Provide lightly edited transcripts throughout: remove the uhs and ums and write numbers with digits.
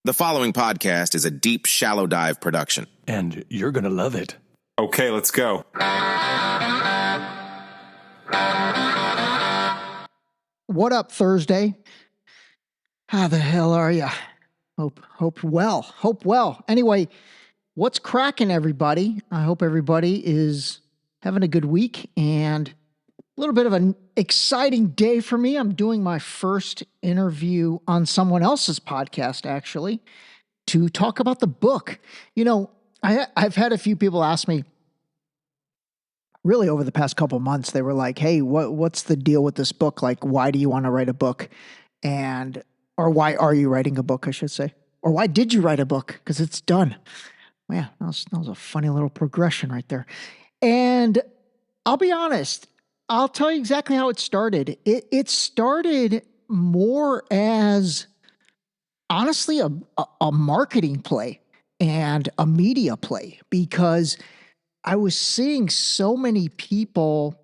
The following podcast is a deep, shallow dive production. And you're going to love it. Okay, let's go. What up, Thursday? How the hell are ya? Hope well. Anyway, what's cracking, everybody? I hope everybody is having a good week and a little bit of an exciting day for me. I'm doing my first interview on someone else's podcast, actually, to talk about the book. You know, I've had a few people ask me, really over the past couple months, they were like, hey, what's the deal with this book? Like, why do you want to write a book? Or why are you writing a book, I should say? Or why did you write a book? Because it's done. Man, that was a funny little progression right there. And I'll be honest, I'll tell you exactly how it started. It started more as, honestly, a marketing play and a media play, because I was seeing so many people,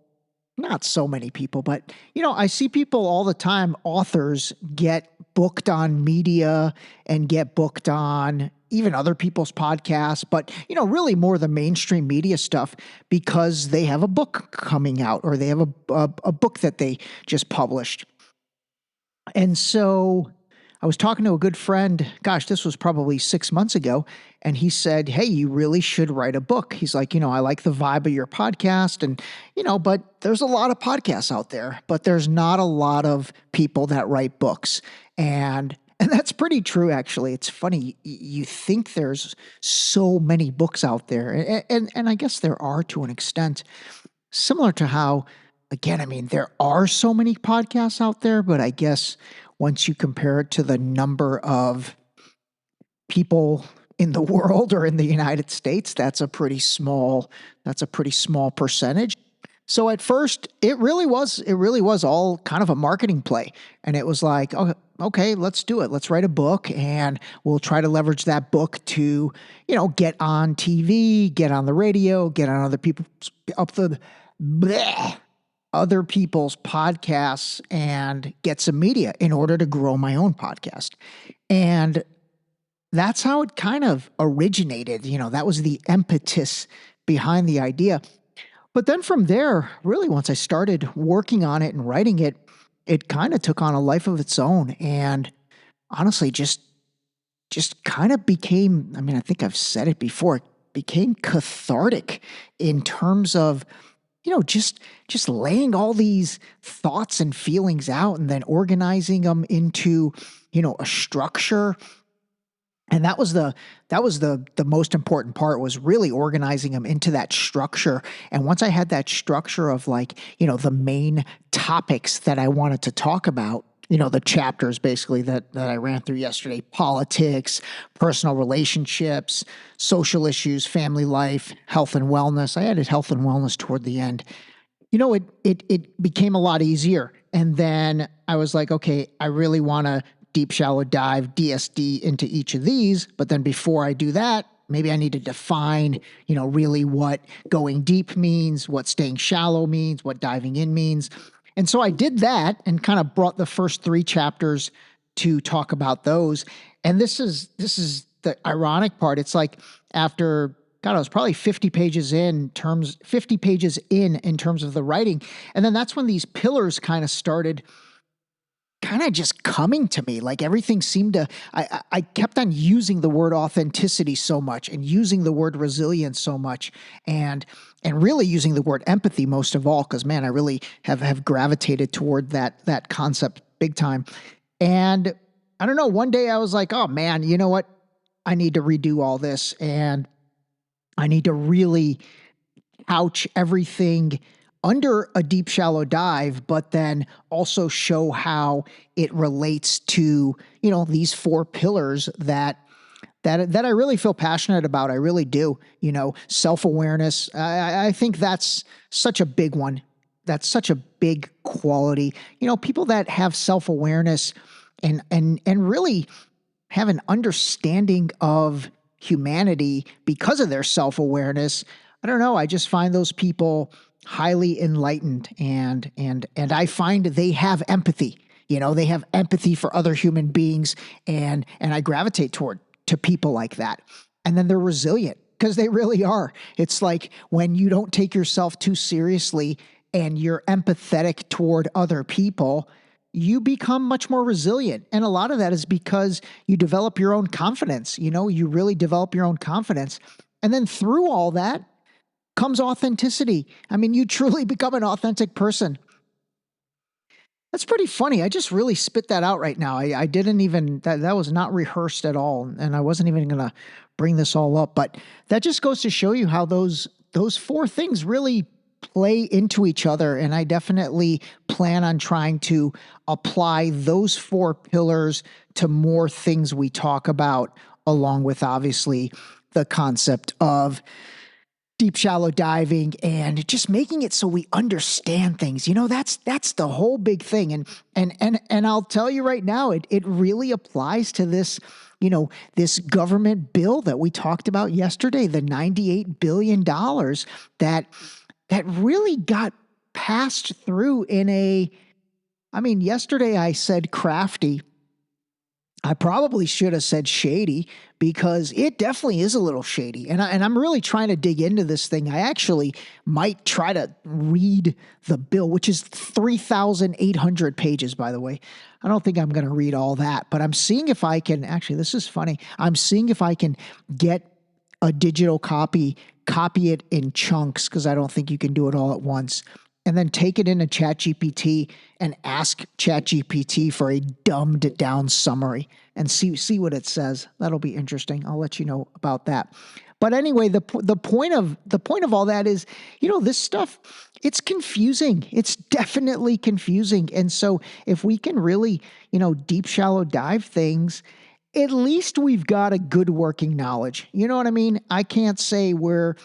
not so many people, but, you know, I see people all the time, authors get booked on media and get booked on even other people's podcasts, but, you know, really more the mainstream media stuff because they have a book coming out or they have a book that they just published. And so I was talking to a good friend, gosh, this was probably 6 months ago, and he said, hey, you really should write a book. He's like, you know, I like the vibe of your podcast and, you know, but there's a lot of podcasts out there, but there's not a lot of people that write books. And that's pretty true, actually. It's funny. You think there's so many books out there, and I guess there are to an extent, similar to how, again, I mean, there are so many podcasts out there, but I guess once you compare it to the number of people in the world or in the United States, that's a pretty small percentage. So at first, it really was all kind of a marketing play. And it was like, oh, okay, let's do it. Let's write a book and we'll try to leverage that book to, you know, get on TV, get on the radio, get on other people's podcasts and get some media in order to grow my own podcast. And that's how it kind of originated. You know, that was the impetus behind the idea. But then from there, really, once I started working on it and writing it, it kind of took on a life of its own. And honestly, just kind of became, I mean, I think I've said it before, it became cathartic in terms of, you know, just laying all these thoughts and feelings out and then organizing them into, you know, a structure. And that was the most important part, was really organizing them into that structure. And once I had that structure of, like, you know, the main topics that I wanted to talk about, you know, the chapters basically that I ran through yesterday: politics, personal relationships, social issues, family life, health and wellness. I added health and wellness toward the end. You know, it became a lot easier. And then I was like, okay, I really want to deep, shallow dive DSD into each of these. But then before I do that, maybe I need to define, you know, really what going deep means, what staying shallow means, what diving in means. And so I did that and kind of brought the first 3 chapters to talk about those. And this is the ironic part. It's like after, God, I was probably 50 pages in terms of the writing. And then that's when these pillars kind of started kind of just coming to me. Like everything seemed to, I kept on using the word authenticity so much and using the word resilience so much and really using the word empathy most of all, because, man, I really have gravitated toward that concept big time. And I don't know, one day I was like, oh man, you know what? I need to redo all this and I need to really couch everything under a deep, shallow dive, but then also show how it relates to, you know, these 4 pillars that I really feel passionate about. I really do. You know, self-awareness. I think that's such a big one. That's such a big quality. You know, people that have self-awareness and really have an understanding of humanity because of their self-awareness. I don't know. I just find those people highly enlightened and I find they have empathy. They have empathy for other human beings, and I gravitate to people like that. And then they're resilient, because they really are. It's like when you don't take yourself too seriously and you're empathetic toward other people, you become much more resilient. And a lot of that is because you develop your own confidence. You really develop your own confidence. And then through all that comes authenticity. I mean, you truly become an authentic person. That's pretty funny. I just really spit that out right now. I didn't even, that was not rehearsed at all. And I wasn't even going to bring this all up, but that just goes to show you how those four things really play into each other. And I definitely plan on trying to apply those four pillars to more things we talk about, along with obviously the concept of deep, shallow diving and just making it so we understand things. That's the whole big thing. And I'll tell you right now, it really applies to this, this government bill that we talked about yesterday, the $98 billion that really got passed through yesterday I said crafty. I probably should have said shady, because it definitely is a little shady. And I'm really trying to dig into this thing. I actually might try to read the bill, which is 3,800 pages, by the way. I don't think I'm going to read all that, but I'm seeing if I can, actually, this is funny. I'm seeing if I can get a digital copy it in chunks, because I don't think you can do it all at once, and then take it into ChatGPT and ask ChatGPT for a dumbed down summary and see what it says. That'll be interesting. I'll let you know about that. But anyway, the point of all that is, this stuff, it's confusing. It's definitely confusing. And so if we can really, deep, shallow dive things, at least we've got a good working knowledge. You know what I mean? I can't say we're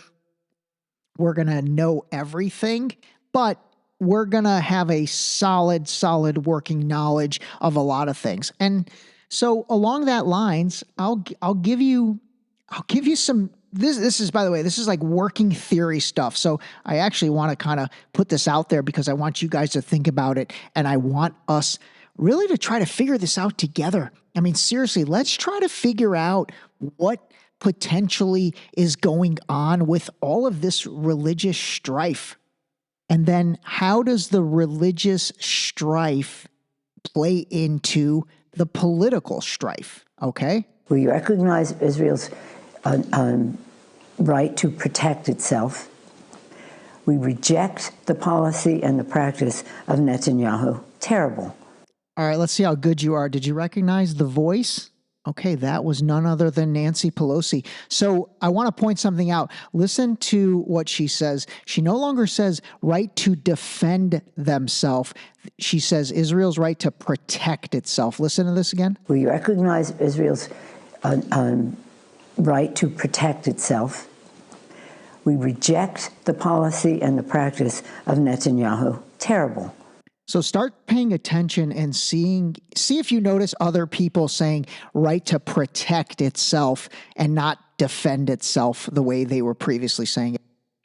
going to know everything, but we're going to have a solid working knowledge of a lot of things. And so along that lines, I'll give you some, this is, by the way, this is like working theory stuff. So I actually want to kind of put this out there because I want you guys to think about it. And I want us really to try to figure this out together. I mean, seriously, let's try to figure out what potentially is going on with all of this religious strife. And then how does the religious strife play into the political strife? Okay? We recognize Israel's right to protect itself. We reject the policy and the practice of Netanyahu. Terrible. All right, let's see how good you are. Did you recognize the voice? Okay, that was none other than Nancy Pelosi. So I want to point something out. Listen to what she says. She no longer says right to defend themselves. She says Israel's right to protect itself. Listen to this again. We recognize Israel's right to protect itself. We reject the policy and the practice of Netanyahu. Terrible. So start paying attention and see if you notice other people saying right to protect itself and not defend itself the way they were previously saying it.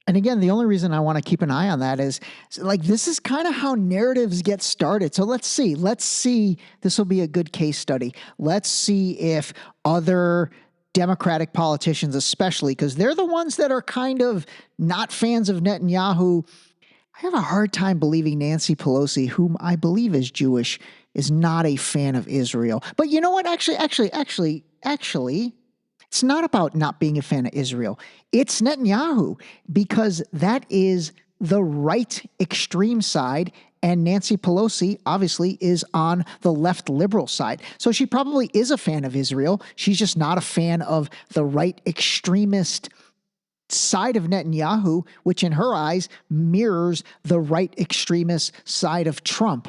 And again, the only reason I want to keep an eye on that is like, this is kind of how narratives get started. So let's see, this will be a good case study. Let's see if other Democratic politicians, especially, because they're the ones that are kind of not fans of Netanyahu. I have a hard time believing Nancy Pelosi, whom I believe is Jewish, is not a fan of Israel. But you know what? Actually, it's not about not being a fan of Israel. It's Netanyahu, because that is the right extreme side, and Nancy Pelosi obviously is on the left liberal side. So she probably is a fan of Israel. She's just not a fan of the right extremist side of Netanyahu, which in her eyes mirrors the right extremist side of Trump.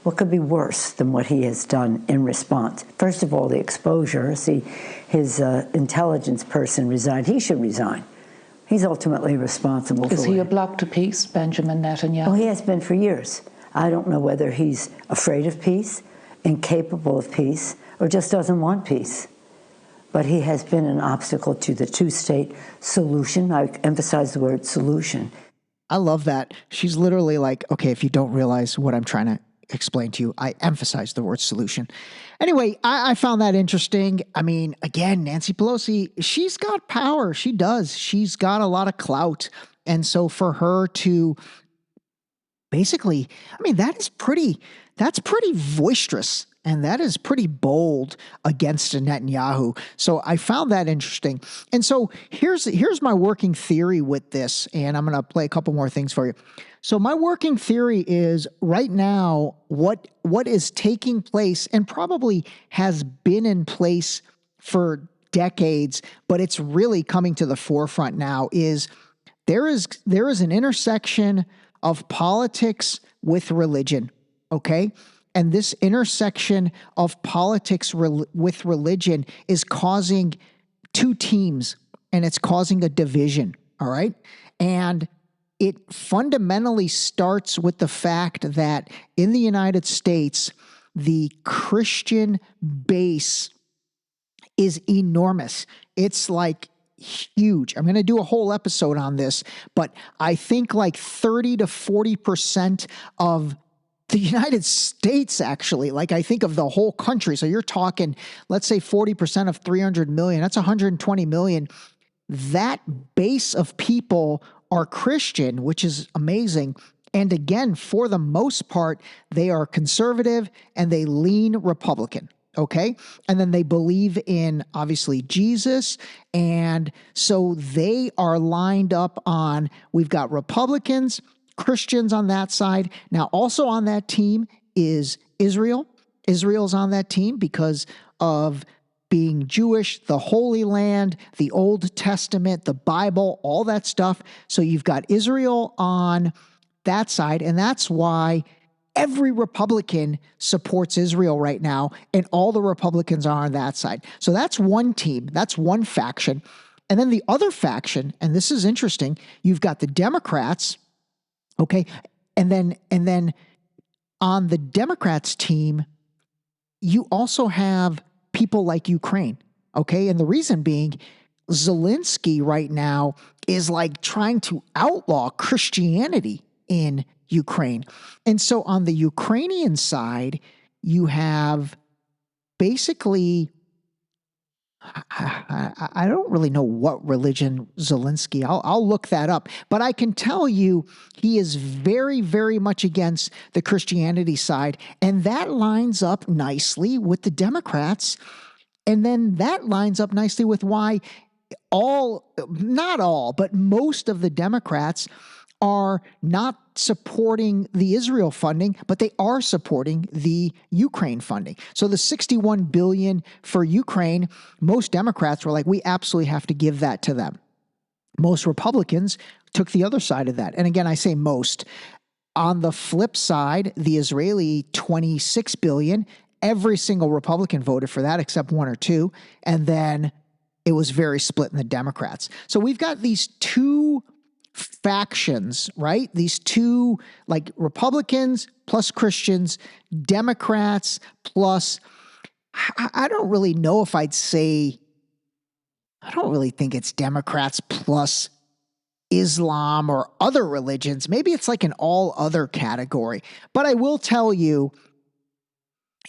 What could be worse than what he has done in response? First of all, the exposure. See, his intelligence person resigned. He should resign. He's ultimately responsible for it. Is he a block to peace, Benjamin Netanyahu? Well, he has been for years. I don't know whether he's afraid of peace, incapable of peace, or just doesn't want peace. But he has been an obstacle to the two-state solution. I emphasize the word solution. I love that. She's literally like, okay, if you don't realize what I'm trying to explain to you. I emphasize the word solution. Anyway, I found that interesting. I mean, again, Nancy Pelosi, she's got power. She does. She's got a lot of clout. And so for her to basically, I mean, that's pretty boisterous. And that is pretty bold against Netanyahu. So I found that interesting. And so here's my working theory with this, and I'm going to play a couple more things for you. So my working theory is right now what is taking place and probably has been in place for decades, but it's really coming to the forefront now is there is an intersection of politics with religion, okay? And this intersection of politics with religion is causing two teams, and it's causing a division, all right? And it fundamentally starts with the fact that in the United States, the Christian base is enormous. It's like huge. I'm going to do a whole episode on this, but I think like 30 to 40% of the United States, actually, like I think of the whole country. So you're talking, let's say 40% of 300 million, that's 120 million. That base of people are Christian, which is amazing. And again, for the most part, they are conservative and they lean Republican. Okay. And then they believe in obviously Jesus. And so they are lined up on, we've got Republicans, Christians on that side. Now, also on that team is Israel. Israel's on that team because of being Jewish, the Holy Land, the Old Testament, the Bible, all that stuff. So you've got Israel on that side, and that's why every Republican supports Israel right now, and all the Republicans are on that side. So that's one team, that's one faction. And then the other faction, and this is interesting, you've got the Democrats, okay, and then on the Democrats team, you also have people like Ukraine, okay? And the reason being, Zelensky right now is like trying to outlaw Christianity in Ukraine. And so on the Ukrainian side, you have basically, I don't really know what religion Zelensky, I'll look that up, but I can tell you he is very, very much against the Christianity side. And that lines up nicely with the Democrats. And then that lines up nicely with why not all, but most of the Democrats are not supporting the Israel funding, but they are supporting the Ukraine funding. So the $61 billion for Ukraine, most Democrats were like, we absolutely have to give that to them. Most Republicans took the other side of that. And again, I say most. On the flip side, the Israeli $26 billion, every single Republican voted for that except one or two. And then it was very split in the Democrats. So we've got these two factions, right? These two, like Republicans plus Christians, Democrats plus, I don't really know if I'd say, I don't really think it's Democrats plus Islam or other religions. Maybe it's like an all other category. But I will tell you,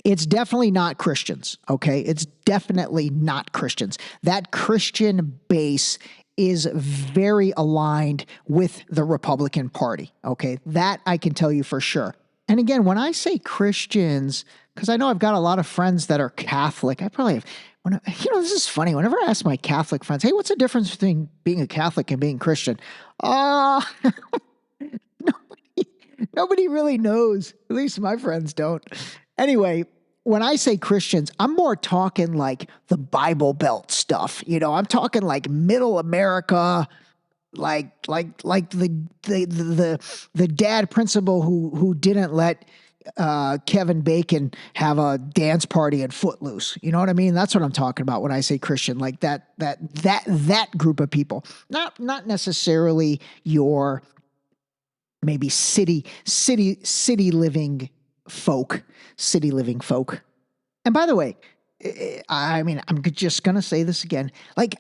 it's definitely not Christians, okay? It's definitely not Christians. That Christian base is very aligned with the Republican Party, okay? That I can tell you for sure. And again, when I say Christians, because I know I've got a lot of friends that are Catholic, I probably have, this is funny. Whenever I ask my Catholic friends, hey, what's the difference between being a Catholic and being Christian? Nobody really knows. At least my friends don't. Anyway, when I say Christians, I'm more talking like the Bible Belt stuff. I'm talking like middle America, like the dad principal who didn't let Kevin Bacon have a dance party at Footloose. You know what I mean? That's what I'm talking about when I say Christian, like that group of people. Not necessarily your maybe city living folk. And by the way, I mean, I'm just going to say this again. Like,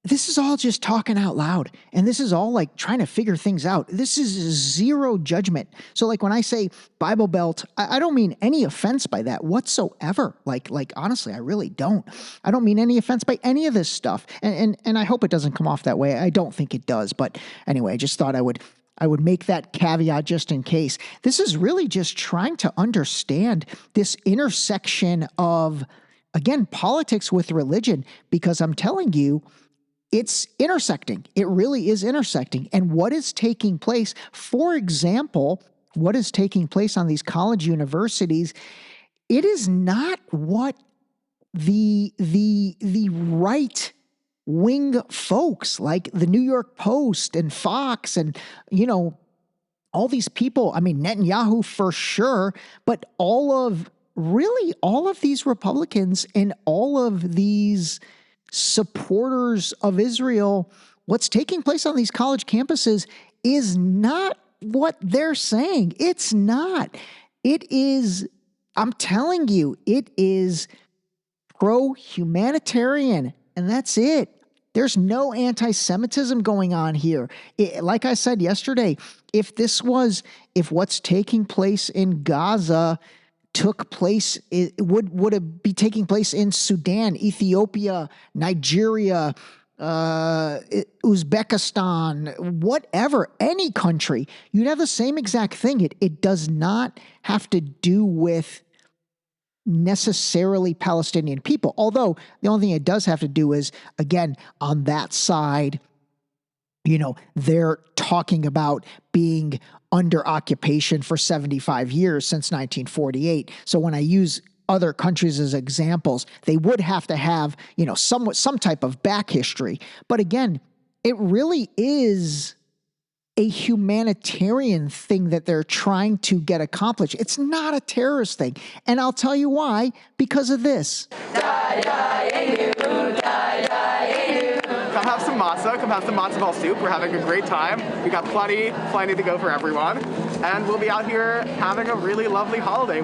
this is all just talking out loud. And this is all like trying to figure things out. This is zero judgment. So like when I say Bible Belt, I don't mean any offense by that whatsoever. Like honestly, I really don't. I don't mean any offense by any of this stuff. And I hope it doesn't come off that way. I don't think it does. But anyway, I just thought I would make that caveat just in case. This is really just trying to understand this intersection of, again, politics with religion, because I'm telling you, it's intersecting. It really is intersecting. And what is taking place, for example, what is taking place on these college universities, it is not what the right wing folks like the New York Post and Fox and, all these people, I mean, Netanyahu for sure, but all of these Republicans and all of these supporters of Israel, what's taking place on these college campuses is not what they're saying. It's not. It is, I'm telling you, it is pro-humanitarian, and that's it. There's no anti-Semitism going on here. Like I said yesterday, if what's taking place in Gaza took place, would it be taking place in Sudan, Ethiopia, Nigeria, Uzbekistan, whatever, any country, you'd have the same exact thing. It does not have to do with necessarily Palestinian people. Although the only thing it does have to do is, again, on that side, they're talking about being under occupation for 75 years since 1948. So when I use other countries as examples, they would have to have, some type of back history. But again, it really is a humanitarian thing that they're trying to get accomplished. It's not a terrorist thing. And I'll tell you why, because of this. Come have some matzah, come have some matzo ball soup. We're having a great time. We got plenty to go for everyone. And we'll be out here having a really lovely holiday.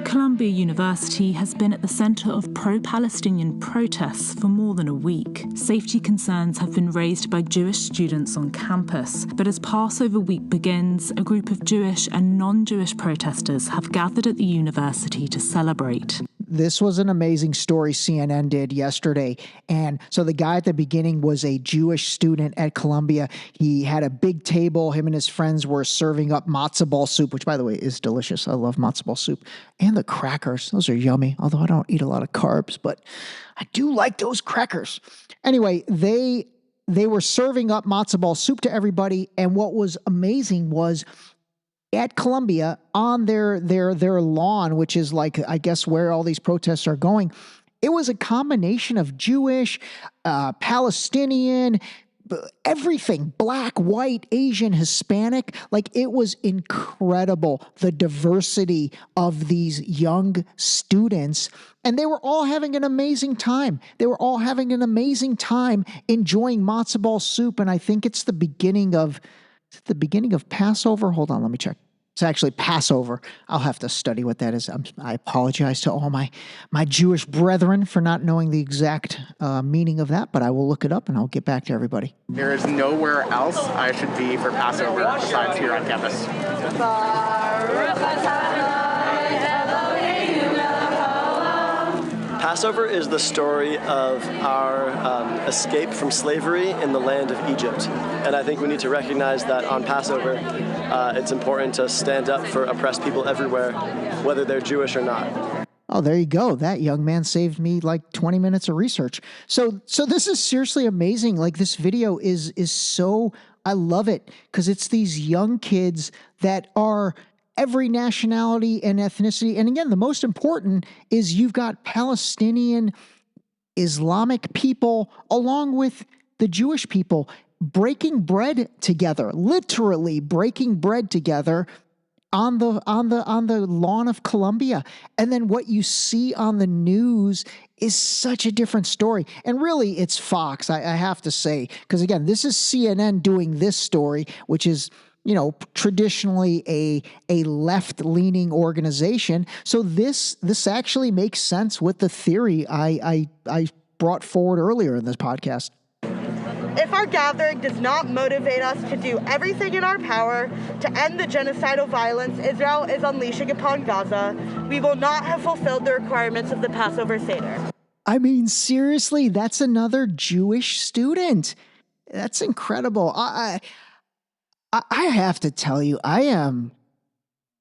Columbia University has been at the centre of pro-Palestinian protests for more than a week. Safety concerns have been raised by Jewish students on campus, but as Passover week begins, a group of Jewish and non-Jewish protesters have gathered at the university to celebrate. This was an amazing story CNN did yesterday. And so the guy at the beginning was a Jewish student at Columbia. He had a big table. Him and his friends were serving up matzo ball soup, which, by the way, is delicious. I love matzo ball soup. And the crackers. Those are yummy, although I don't eat a lot of carbs, but I do like those crackers. Anyway, they were serving up matzo ball soup to everybody. And what was amazing was, at Columbia, on their lawn, which is like, I guess, where all these protests are going, it was a combination of Jewish, Palestinian, everything, black, white, Asian, Hispanic. Like, it was incredible, the diversity of these young students. And they were all having an amazing time. They were all having an amazing time enjoying matzo ball soup. And I think it's the beginning of Passover. Hold on, let me check. It's actually Passover. I'll have to study what that is. I apologize to all my Jewish brethren for not knowing the exact meaning of that, but I will look it up and I'll get back to everybody. There is nowhere else I should be for Passover besides here on campus. Passover is the story of our escape from slavery in the land of Egypt. And I think we need to recognize that on Passover, it's important to stand up for oppressed people everywhere, whether they're Jewish or not. Oh, there you go. That young man saved me like 20 minutes of research. So this is seriously amazing. Like, this video is so, I love it, because it's these young kids that are every nationality and ethnicity. And again, the most important is you've got Palestinian, Islamic people, along with the Jewish people, breaking bread together, literally breaking bread together on the lawn of Columbia. And then what you see on the news is such a different story. And really, it's Fox, I have to say, because again, this is CNN doing this story, which is, traditionally a left-leaning organization. So this actually makes sense with the theory I brought forward earlier in this podcast. If our gathering does not motivate us to do everything in our power to end the genocidal violence Israel is unleashing upon Gaza, we will not have fulfilled the requirements of the Passover Seder. I mean, seriously, that's another Jewish student. That's incredible. I have to tell you, I'm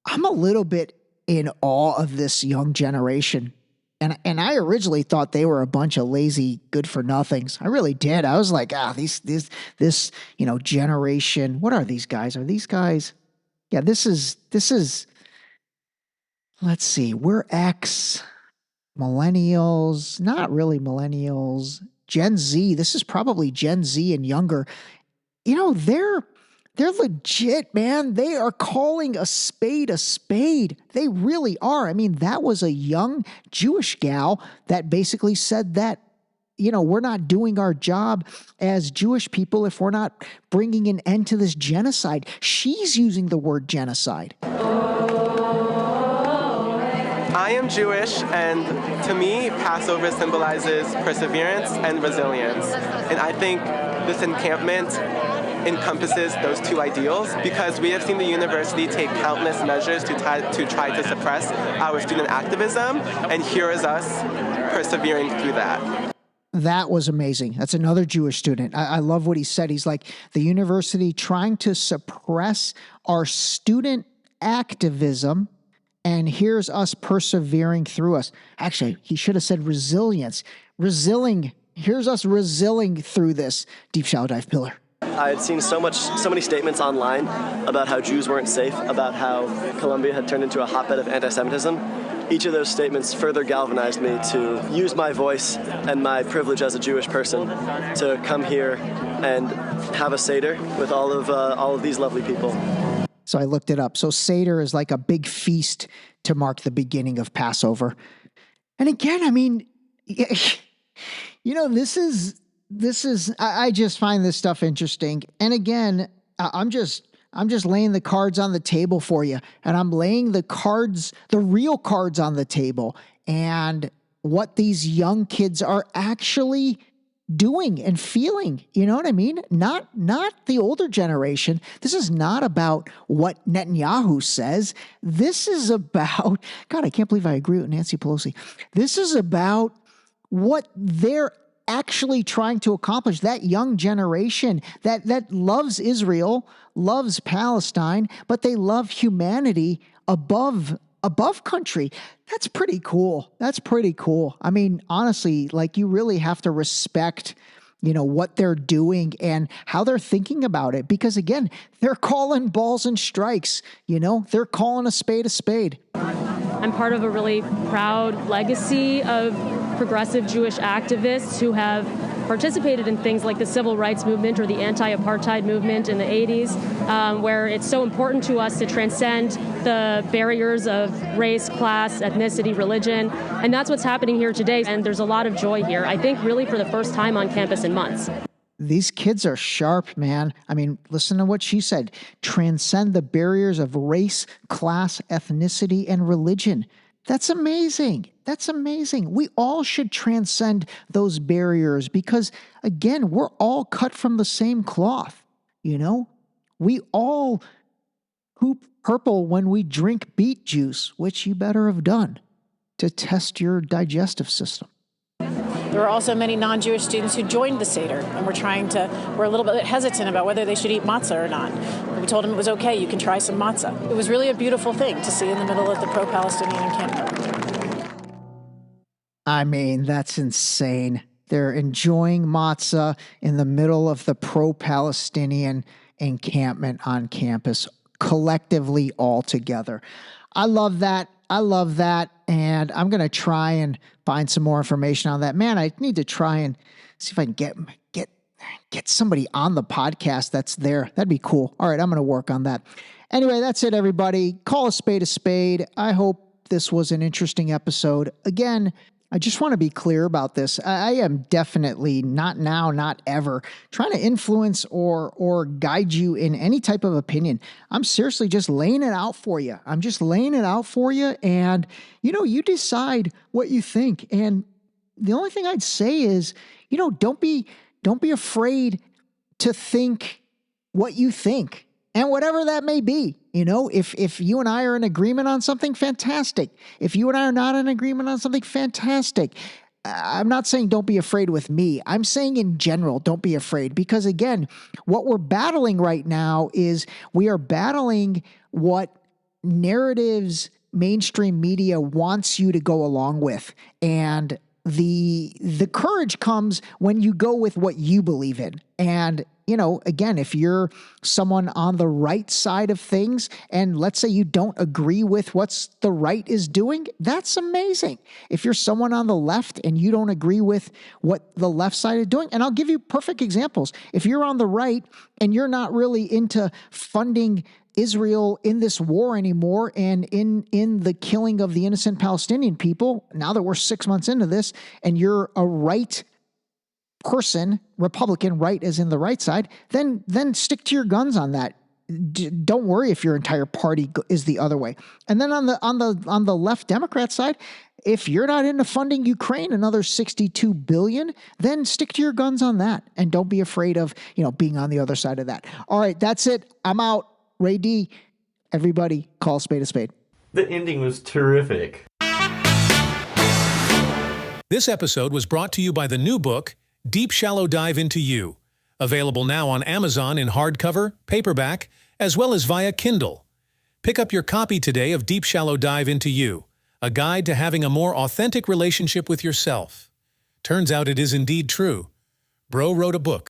a little bit in awe of this young generation. And I originally thought they were a bunch of lazy good-for-nothings. I really did. I was like, this generation. What are these guys? Are these guys? Yeah, this is. Let's see. We're X, millennials, not really millennials, Gen Z. This is probably Gen Z and younger. They're legit, man. They are calling a spade a spade. They really are. I mean, that was a young Jewish gal that basically said that, we're not doing our job as Jewish people if we're not bringing an end to this genocide. She's using the word genocide. I am Jewish, and to me, Passover symbolizes perseverance and resilience. And I think this encampment encompasses those two ideals, because we have seen the university take countless measures to try to suppress our student activism, and here is us persevering through that. That was amazing. That's another Jewish student. I love what he said. He's like, the university trying to suppress our student activism, and here's us persevering through us. Actually, he should have said resilience. Here's us resilling through this. Deep Shallow Dive Pillar. I had seen so many statements online about how Jews weren't safe, about how Columbia had turned into a hotbed of anti-Semitism. Each of those statements further galvanized me to use my voice and my privilege as a Jewish person to come here and have a Seder with all of these lovely people. So I looked it up. So Seder is like a big feast to mark the beginning of Passover. And again, I mean, this is, I just find this stuff interesting. And again, I'm just laying the cards on the table for you, and I'm laying the real cards on the table, and what these young kids are actually doing and feeling. You know what I mean? Not the older generation. This is not about what Netanyahu says. This is about, God, I can't believe I agree with Nancy Pelosi. This is about what they're actually trying to accomplish. That young generation that loves Israel, loves Palestine, but they love humanity above country. That's pretty cool. I mean, honestly, like, you really have to respect, what they're doing and how they're thinking about it. Because again, they're calling balls and strikes, they're calling a spade a spade. I'm part of a really proud legacy of progressive Jewish activists who have participated in things like the civil rights movement or the anti-apartheid movement in the 80s, where it's so important to us to transcend the barriers of race, class, ethnicity, religion. And that's what's happening here today. And there's a lot of joy here, I think, really for the first time on campus in months. These kids are sharp, man. I mean, listen to what she said. Transcend the barriers of race, class, ethnicity, and religion. That's amazing. We all should transcend those barriers because, again, we're all cut from the same cloth. We all hoop purple when we drink beet juice, which you better have done to test your digestive system. There were also many non-Jewish students who joined the Seder, and we're a little bit hesitant about whether they should eat matzah or not. We told them it was okay, you can try some matzah. It was really a beautiful thing to see in the middle of the pro-Palestinian encampment. I mean, that's insane. They're enjoying matzah in the middle of the pro-Palestinian encampment on campus, collectively all together. I love that. And I'm going to try and find some more information on that. Man, I need to try and see if I can get somebody on the podcast that's there. That'd be cool. All right, I'm going to work on that. Anyway, that's it, everybody. Call a spade a spade. I hope this was an interesting episode. Again, I just want to be clear about this. I am definitely not now, not ever trying to influence or guide you in any type of opinion. I'm seriously just laying it out for you. And, you decide what you think. And the only thing I'd say is, don't be afraid to think what you think, and whatever that may be. If you and I are in agreement on something, fantastic. If you and I are not in agreement on something, fantastic. I'm not saying don't be afraid with me. I'm saying in general, don't be afraid. Because again, what we're battling right now is we are battling what narratives mainstream media wants you to go along with. And the courage comes when you go with what you believe in. And again, if you're someone on the right side of things, and let's say you don't agree with what the right is doing, that's amazing. If you're someone on the left and you don't agree with what the left side is doing, and I'll give you perfect examples. If you're on the right and you're not really into funding Israel in this war anymore and in the killing of the innocent Palestinian people, now that we're 6 months into this, and you're a right person, Republican, right as in the right side, then stick to your guns on that. Don't worry if your entire party is the other way. And then on the left Democrat side, if you're not into funding Ukraine, another $62 billion, then stick to your guns on that, and don't be afraid of being on the other side of that. All right, that's it. I'm out. Ray D, everybody call a spade a spade. The ending was terrific. This episode was brought to you by the new book, Deep Shallow Dive Into You, available now on Amazon in hardcover, paperback, as well as via Kindle. Pick up your copy today of Deep Shallow Dive Into You, a guide to having a more authentic relationship with yourself. Turns out it is indeed true. Bro wrote a book.